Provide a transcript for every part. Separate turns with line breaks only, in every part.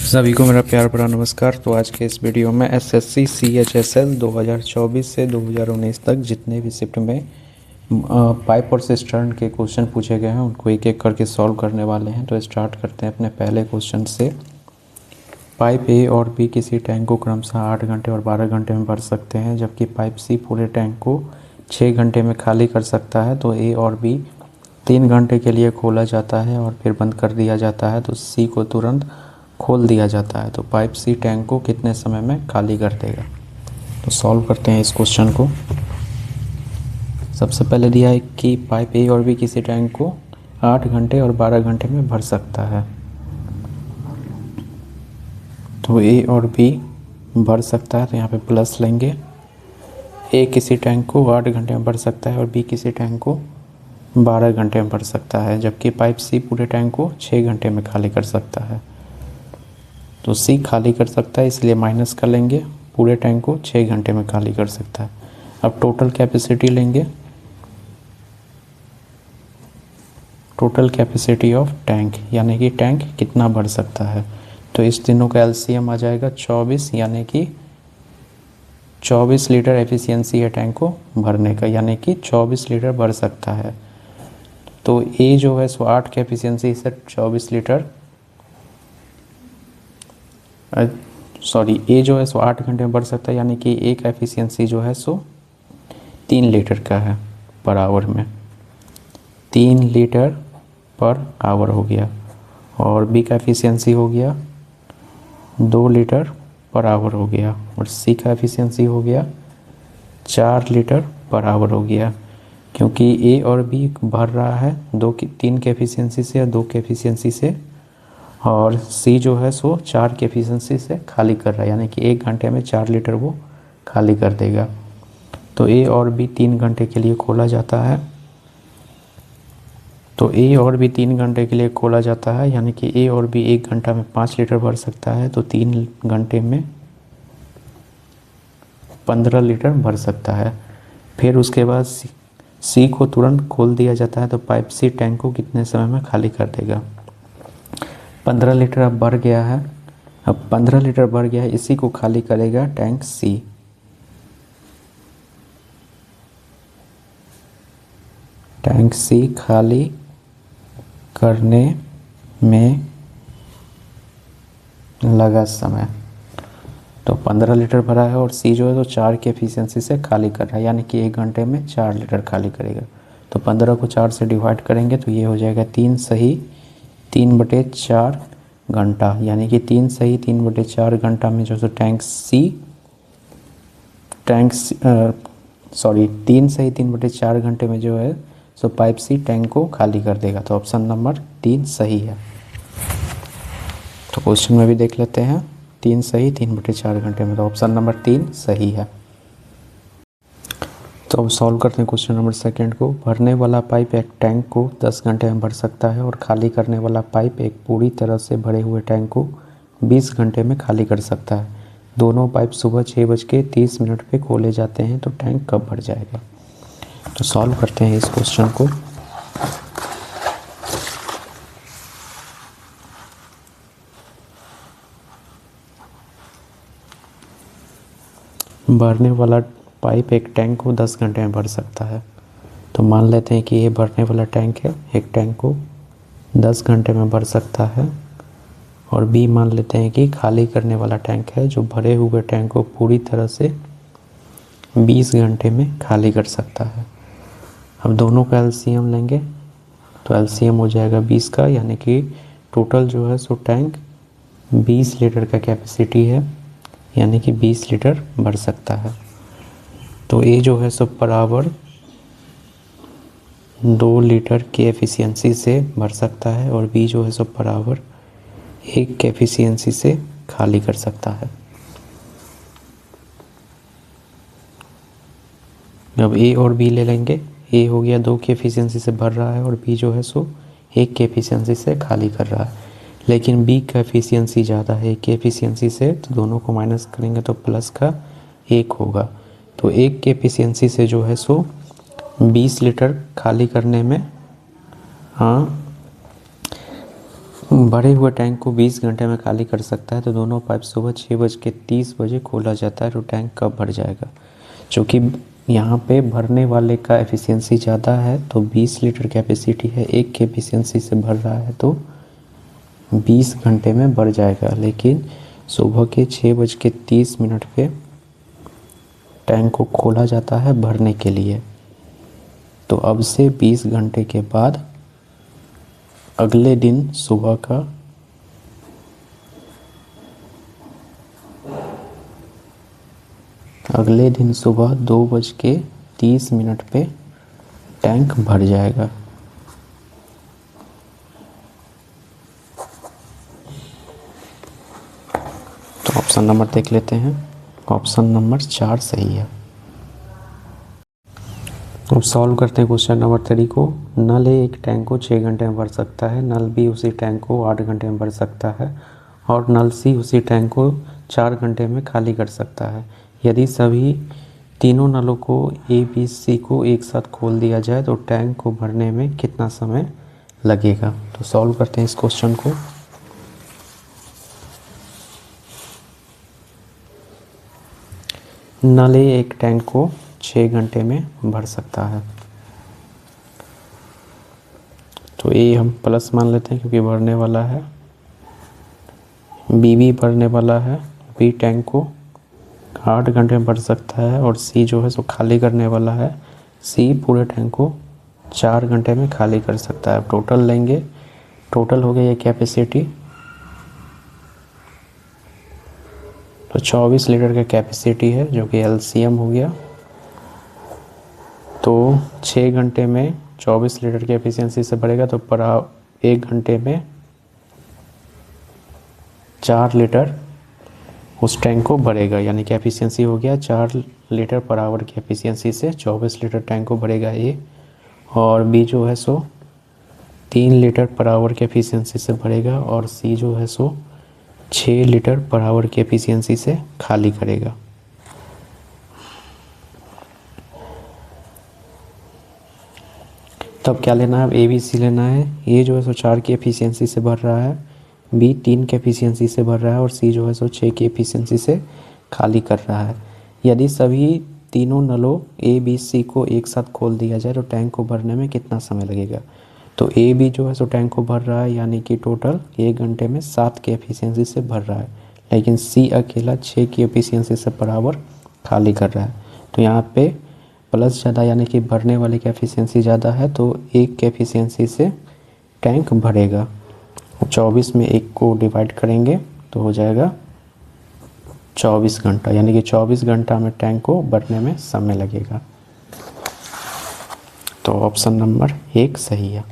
सभी को मेरा प्यार भरा नमस्कार। तो आज के इस वीडियो में एसएससी सीएचएसएल 2024 से 2019 तक जितने भी शिफ्ट में पाइप और सिस्टर्न के क्वेश्चन पूछे गए हैं उनको एक एक करके सॉल्व करने वाले हैं। तो स्टार्ट करते हैं अपने पहले क्वेश्चन से। पाइप ए और बी किसी टैंक को क्रमशः 8 घंटे और 12 घंटे में भर सकते हैं, जबकि पाइप सी पूरे टैंक को 6 घंटे में खाली कर सकता है। तो ए और बी 3 घंटे के लिए खोला जाता है और फिर बंद कर दिया जाता है, तो सी को तुरंत खोल दिया जाता है। तो पाइप सी टैंक को कितने समय में खाली कर देगा। तो सॉल्व करते हैं इस क्वेश्चन को। सबसे पहले दिया है कि पाइप ए और बी किसी टैंक को 8 घंटे और 12 घंटे में भर सकता है। तो ए और बी भर सकता है, तो यहाँ पे प्लस लेंगे। ए किसी टैंक को 8 घंटे में भर सकता है और बी किसी टैंक को 12 घंटे में भर सकता है, जबकि पाइप सी पूरे टैंक को 6 घंटे में खाली कर सकता है। तो सी खाली कर सकता है, इसलिए माइनस कर लेंगे। पूरे टैंक को 6 घंटे में खाली कर सकता है। अब टोटल कैपेसिटी लेंगे, टोटल कैपेसिटी ऑफ टैंक, यानी कि टैंक कितना भर सकता है। तो इस तीनों का एलसीएम आ जाएगा 24, यानी कि 24 लीटर एफिशिएंसी है टैंक को भरने का, यानी कि 24 लीटर भर सकता है। तो ए जो है सो 8 की एफिशिएंसी से 24 लीटर, सॉरी ए जो है सो 8 घंटे में भर सकता है, यानी कि एक एफिशिएंसी जो है सो 3 लीटर का है पर आवर में, 3 लीटर पर आवर हो गया। और बी का एफिशिएंसी हो गया 2 लीटर पर आवर हो गया, और सी का एफिशिएंसी हो गया 4 लीटर पर आवर हो गया। क्योंकि ए और बी भर रहा है 3 के एफिशिएंसी से या 2 के एफिशिएंसी से, और सी जो है सो 4 की एफिशिएंसी से खाली कर रहा है, यानी कि 1 घंटे में 4 लीटर वो खाली कर देगा। तो ए और बी 3 घंटे के लिए खोला जाता है। तो ए और बी 3 घंटे के लिए खोला जाता है, यानी कि ए और बी 1 घंटा में 5 लीटर भर सकता है। तो 3 घंटे में 15 लीटर भर सकता है। फिर उसके बाद सी को तुरंत खोल दिया जाता है। तो पाइप सी टैंक को कितने समय में खाली कर देगा। 15 लीटर अब भर गया है, अब 15 लीटर भर गया है, इसी को खाली करेगा टैंक सी। टैंक सी खाली करने में लगा समय। तो 15 लीटर भरा है और सी जो है तो 4 की एफिशिएंसी से खाली कर रहा है, यानी कि 1 घंटे में 4 लीटर खाली करेगा। तो 15 को 4 से डिवाइड करेंगे तो ये हो जाएगा 3 सही 3/4 घंटा, यानी कि 3 सही 3/4 घंटा में जो सो टैंक 3 सही 3/4 घंटे में जो है सो पाइप सी टैंक को खाली कर देगा। तो ऑप्शन नंबर 3 सही है। तो क्वेश्चन में भी देख लेते हैं, 3 सही 3/4 घंटे में, तो ऑप्शन नंबर 3 सही है। तो अब सॉल्व करते हैं क्वेश्चन नंबर सेकंड को। भरने वाला पाइप एक टैंक को 10 घंटे में भर सकता है और खाली करने वाला पाइप एक पूरी तरह से भरे हुए टैंक को 20 घंटे में खाली कर सकता है। दोनों पाइप सुबह 6:30 पे खोले जाते हैं, तो टैंक कब भर जाएगा। तो सॉल्व करते हैं इस क्वेश्चन को। भरने वाला पाइप एक टैंक को 10 घंटे में भर सकता है। तो मान लेते हैं कि ये भरने वाला टैंक है, एक टैंक को 10 घंटे में भर सकता है। और बी मान लेते हैं कि खाली करने वाला टैंक है, जो भरे हुए टैंक को पूरी तरह से 20 घंटे में खाली कर सकता है। अब दोनों का एलसीएम लेंगे, तो एलसीएम हो जाएगा 20 का, यानी कि टोटल जो है सो टैंक 20 लीटर का कैपेसिटी है, यानी कि 20 लीटर भर सकता है। तो ए जो है सो पर आवर 2 लीटर की एफिशिएंसी से भर सकता है, और बी जो है सो पर आवर 1 की एफिशिएंसी से खाली कर सकता है। अब ए और बी ले लेंगे। ए हो गया 2 की एफिशिएंसी से भर रहा है और बी जो है सो 1 की एफिशिएंसी से खाली कर रहा है। लेकिन बी का एफिशिएंसी ज़्यादा है 1 की एफिशिएंसी से, तो दोनों को माइनस करेंगे तो प्लस का 1 होगा। तो 1 की एफिशिएंसी से जो है सो 20 लीटर खाली करने में भरे हुए टैंक को 20 घंटे में खाली कर सकता है, तो दोनों पाइप सुबह 6:30 खोला जाता है, तो टैंक कब भर जाएगा। क्योंकि यहाँ पे भरने वाले का एफिशिएंसी ज़्यादा है, तो 20 लीटर कैपेसिटी है, एक के एफिशिएंसी से भर रहा है, तो 20 घंटे में भर जाएगा। लेकिन सुबह के 6:30 पे टैंक को खोला जाता है भरने के लिए, तो अब से 20 घंटे के बाद अगले दिन सुबह 2:30 पे टैंक भर जाएगा। तो ऑप्शन नंबर देख लेते हैं, ऑप्शन नंबर 4 सही है। अब सॉल्व करते हैं क्वेश्चन नंबर 3 को। नल ए एक टैंक को 6 घंटे में भर सकता है, नल बी उसी टैंक को 8 घंटे में भर सकता है, और नल सी उसी टैंक को 4 घंटे में खाली कर सकता है। यदि सभी तीनों नलों को ए बी सी को एक साथ खोल दिया जाए तो टैंक को भरने में कितना समय लगेगा। तो सॉल्व करते हैं इस क्वेश्चन को। नल ए एक टैंक को 6 घंटे में भर सकता है, तो ए हम प्लस मान लेते हैं क्योंकि भरने वाला है, बी भी भरने वाला है, बी टैंक को 8 घंटे में भर सकता है, और सी जो है सो खाली करने वाला है, सी पूरे टैंक को 4 घंटे में खाली कर सकता है। टोटल लेंगे, टोटल हो गया ये कैपेसिटी, तो 24 लीटर का कैपेसिटी है जो कि एलसीएम हो गया। तो 6 घंटे में 24 लीटर की एफिशिएंसी से भरेगा, तो पर 1 घंटे में 4 लीटर उस टैंक को भरेगा, यानी कि एफिशिएंसी हो गया 4 लीटर पर आवर की एफिशिएंसी से 24 लीटर टैंक को भरेगा ए, और बी जो है सो 3 लीटर पर आवर की एफिशिएंसी से भरेगा, और सी जो है सो 6 लीटर पर आवर की एफिशिएंसी से खाली करेगा। तब क्या लेना है, अब ए बी सी लेना है। ए जो है सो 4 की एफिशिएंसी से भर रहा है, बी 3 की एफिशिएंसी से भर रहा है, और सी जो है सो 6 की एफिशिएंसी से खाली कर रहा है। यदि सभी तीनों नलों ए बी सी को एक साथ खोल दिया जाए तो टैंक को भरने में कितना समय लगेगा। तो ए बी जो है सो टैंक को भर रहा है, यानी कि टोटल 1 घंटे में 7 की एफिशिएंसी से भर रहा है, लेकिन सी अकेला 6 की एफिशिएंसी से बराबर खाली कर रहा है। तो यहाँ पे प्लस ज़्यादा, यानी कि भरने वाले की एफिशिएंसी ज़्यादा है, तो 1 की एफिशिएंसी से टैंक भरेगा। 24 में 1 को डिवाइड करेंगे तो हो जाएगा 24 घंटा, यानी कि 24 घंटा में टैंक को भरने में समय लगेगा। तो ऑप्शन नंबर 1 सही है।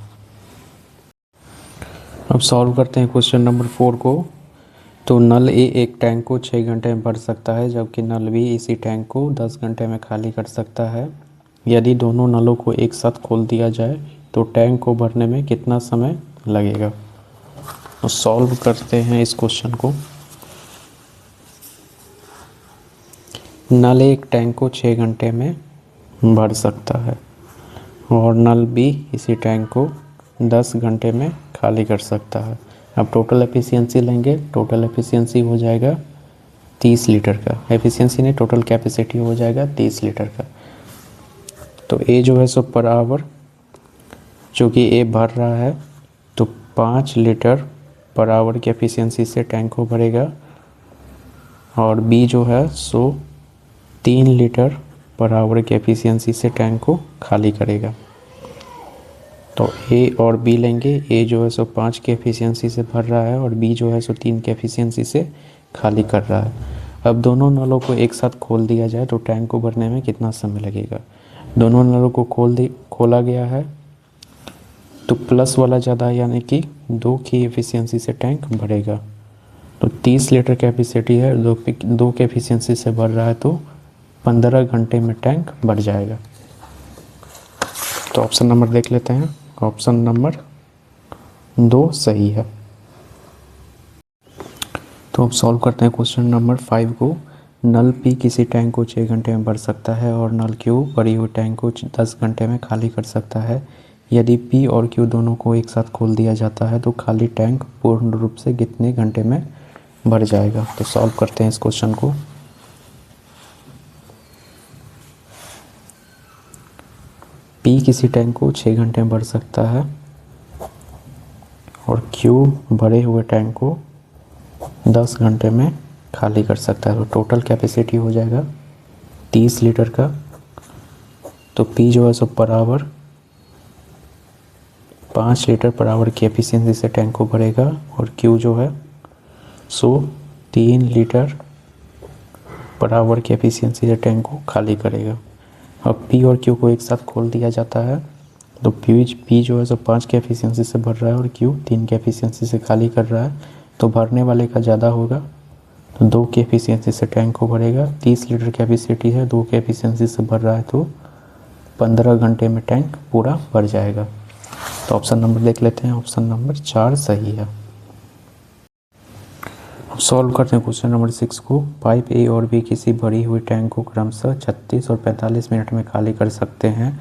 अब सॉल्व करते हैं क्वेश्चन नंबर 4 को। तो नल ए एक टैंक को 6 घंटे में भर सकता है, जबकि नल बी इसी टैंक को 10 घंटे में खाली कर सकता है। यदि दोनों नलों को एक साथ खोल दिया जाए तो टैंक को भरने में कितना समय लगेगा। तो सॉल्व करते हैं इस क्वेश्चन को। नल ए एक टैंक को 6 घंटे में भर सकता है, और नल बी इसी टैंक को 10 घंटे में खाली कर सकता है। अब टोटल एफिशिएंसी लेंगे, टोटल एफिशिएंसी हो जाएगा 30 लीटर का, एफिशिएंसी नहीं टोटल कैपेसिटी हो जाएगा 30 लीटर का। तो ए जो है सो पर आवर, चूँकि ए भर रहा है तो 5 लीटर पर आवर की एफिशिएंसी से टैंक को भरेगा, और बी जो है सो 3 लीटर पर आवर की एफिशिएंसी से टैंक को खाली करेगा। तो ए और बी लेंगे, ए जो है सो 5 की एफिशिएंसी से भर रहा है, और बी जो है सो 3 की एफिशिएंसी से खाली कर रहा है। अब दोनों नलों को एक साथ खोल दिया जाए तो टैंक को भरने में कितना समय लगेगा। दोनों नलों को खोला गया है तो प्लस वाला ज़्यादा, यानी कि 2 की एफिशिएंसी से टैंक भरेगा। तो 30 लीटर कैपेसिटी है, 2 की एफिशिएंसी से भर रहा है, तो 15 घंटे में टैंक भर जाएगा। तो ऑप्शन नंबर देख लेते हैं, ऑप्शन नंबर 2 सही है। तो अब सॉल्व करते हैं क्वेश्चन नंबर 5 को। नल पी किसी टैंक को 6 घंटे में भर सकता है, और नल क्यू भरी हुई टैंक को 10 घंटे में खाली कर सकता है। यदि P और Q दोनों को एक साथ खोल दिया जाता है तो खाली टैंक पूर्ण रूप से कितने घंटे में भर जाएगा। तो सॉल्व करते हैं इस क्वेश्चन को। P किसी टैंक को 6 घंटे में भर सकता है और Q भरे हुए टैंक को 10 घंटे में खाली कर सकता है। तो टोटल कैपेसिटी हो जाएगा 30 लीटर का। तो P जो है सो per hour 5 litre per hour की एफिशिएंसी से टैंक को भरेगा और Q जो है सो 3 लीटर पर आवर की एफिशिएंसी से टैंक को खाली करेगा। अब P और Q को एक साथ खोल दिया जाता है तो P जो है सो 5 की एफिशिएंसी से भर रहा है और Q 3 की एफिशिएंसी से खाली कर रहा है। तो भरने वाले का ज़्यादा होगा तो 2 की एफिशिएंसी से टैंक को भरेगा। 30 लीटर कैपेसिटी है, 2 की एफिशिएंसी से भर रहा है तो 15 घंटे में टैंक पूरा भर जाएगा। तो ऑप्शन नंबर देख लेते हैं, ऑप्शन नंबर 4 सही है। अब सॉल्व करते हैं क्वेश्चन नंबर 6 को। पाइप ए और बी किसी भरी हुई टैंक को क्रमशः 36 और 45 मिनट में खाली कर सकते हैं,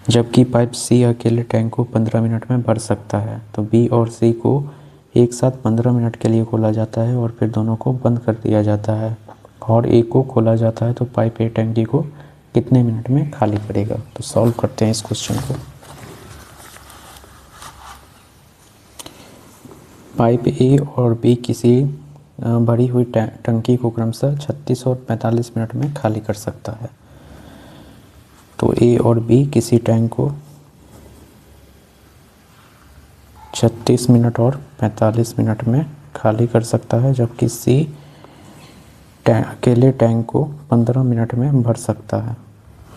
जबकि पाइप सी अकेले टैंक को 15 मिनट में भर सकता है। तो बी और सी को एक साथ 15 मिनट के लिए खोला जाता है और फिर दोनों को बंद कर दिया जाता है और एक को खोला जाता है। तो पाइप ए टैंकी को कितने मिनट में खाली करेगा। तो सॉल्व करते हैं इस क्वेश्चन को। पाइप ए और बी किसी भरी हुई टंकी को क्रमशः 36 और 45 मिनट में खाली कर सकता है। तो ए और बी किसी टैंक को 36 मिनट और 45 मिनट में खाली कर सकता है, जबकि सी अकेले टैंक को 15 मिनट में भर सकता है।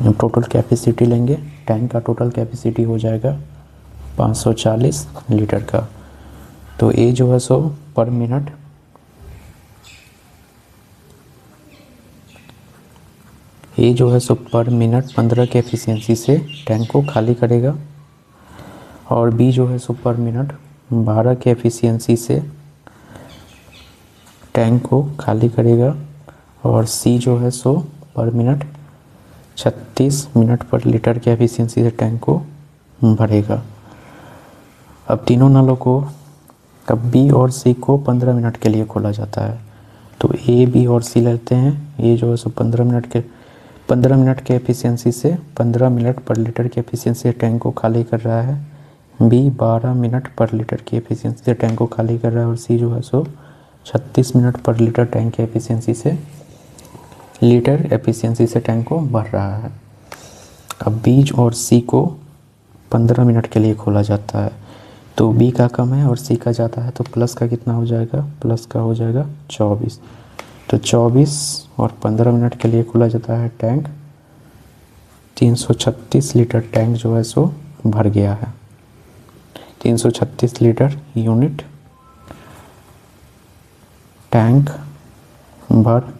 हम टोटल कैपेसिटी लेंगे, टैंक का टोटल कैपेसिटी हो जाएगा 540 लीटर का। तो ए जो है सो पर मिनट ए जो है सो पर मिनट 15 की एफिशिएंसी से टैंक को खाली करेगा और बी जो है सो पर मिनट 12 की एफिशिएंसी से टैंक को खाली करेगा और सी जो है सो पर मिनट 36 मिनट पर लीटर की एफिशिएंसी से टैंक को भरेगा। अब तीनों नलों को अब बी और सी को 15 मिनट के लिए खोला जाता है। तो ए बी और सी लेते हैं। ए जो है सो 15 मिनट के एफिशिएंसी से 15 मिनट पर लीटर की एफिशिएंसी से टैंक को खाली कर रहा है। बी 12 मिनट पर लीटर की एफिशिएंसी से टैंक को खाली कर रहा है और सी जो है सो 36 मिनट पर लीटर टैंक की एफिशिएंसी से टैंक को भर रहा है। अब बी और सी को 15 मिनट के लिए खोला जाता है। तो बी का कम है और सी का ज़्यादा है, तो प्लस का कितना हो जाएगा, प्लस का हो जाएगा 24। तो 24 और 15 मिनट के लिए खोला जाता है टैंक। 336 लीटर टैंक जो है सो भर गया है। 336 लीटर यूनिट टैंक भर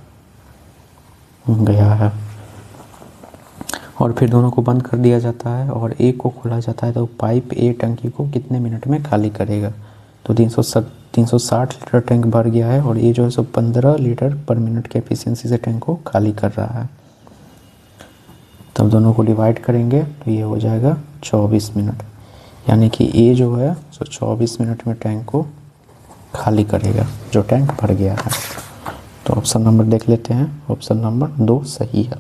गया है और फिर दोनों को बंद कर दिया जाता है और एक को खोला जाता है। तो पाइप ए टंकी को कितने मिनट में खाली करेगा। तो 360 लीटर टैंक भर गया है और ये जो है सो 15 लीटर पर मिनट के एफिशिएंसी से टैंक को खाली कर रहा है। तब दोनों को डिवाइड करेंगे तो ये हो जाएगा 24 मिनट, यानी कि ए जो है सो 24 मिनट में टैंक को खाली करेगा जो टैंक भर गया है। तो ऑप्शन नंबर देख लेते हैं, ऑप्शन नंबर 2 सही है।